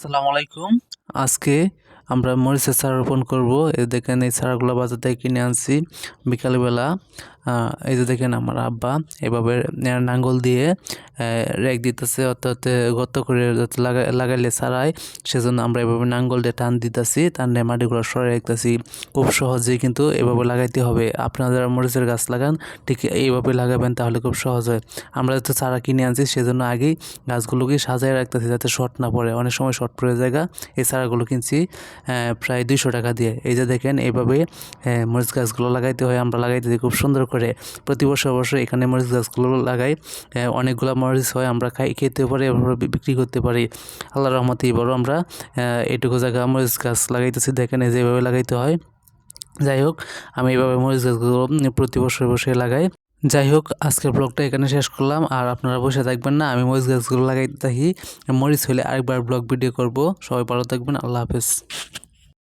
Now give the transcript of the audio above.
আসসালামু আলাইকুম। আজকে আমরা মরিচের চারা রোপণ করব। এই দেখেন এই চারাগুলো বাজার থেকে কিনে আনছি বিকালবেলা। এই যে দেখেন আমার আব্বা এভাবে নাঙ্গল দিয়ে রেক দিতেছে, অর্থাৎ গর্ত করে যাতে লাগাইলে চারায়, সেজন্য আমরা এভাবে নাঙ্গল দিয়ে টান দিতেছি, টানে মাটিগুলো সরে রাখতেছি। খুব সহজেই কিন্তু এভাবে লাগাইতে হবে। আপনারা যারা মরিচের গাছ লাগান ঠিক এইভাবে লাগাবেন, তাহলে খুব সহজ হয়। আমরা তো চারা কিনে আনছি, সেজন্য আগেই গাছগুলোকে সাজায় রাখতেছি যাতে শর্ট না পড়ে। অনেক সময় শর্ট পড়ে জায়গা। এই চারাগুলো কিনছি প্রায় 200 টাকা দিয়ে। এই যে দেখেন এইভাবে মরিচ গাছগুলো লাগাইতে হয়। আমরা লাগাইতেছি খুব সুন্দর করে। প্রতি বছর অবশ্যই এখানে মরিচ গাছগুলো লাগাই। অনেকগুলো মরিচ হয়, আমরা খেতে পারি, এভাবে বিক্রি করতে পারি। আল্লাহর রহমতে এবারও আমরা এইটুকু জায়গা মরিচ গাছ লাগাইতেছি। দেখেন এই যে এইভাবে লাগাইতে হয়। যাই হোক, আমি এইভাবে মরিচ গাছগুলো প্রতি বছর বসে লাগাই। যাই হোক, আজকের ব্লগটা এখানে শেষ করলাম। আর আপনারা বসে থাকবেন না, আমি মরিচ গাছগুলো লাগাইতে থাকি। মরিচ হলে আরেকবার ব্লগ ভিডিও করব। সবাই ভালো থাকবেন। আল্লাহ হাফেজ।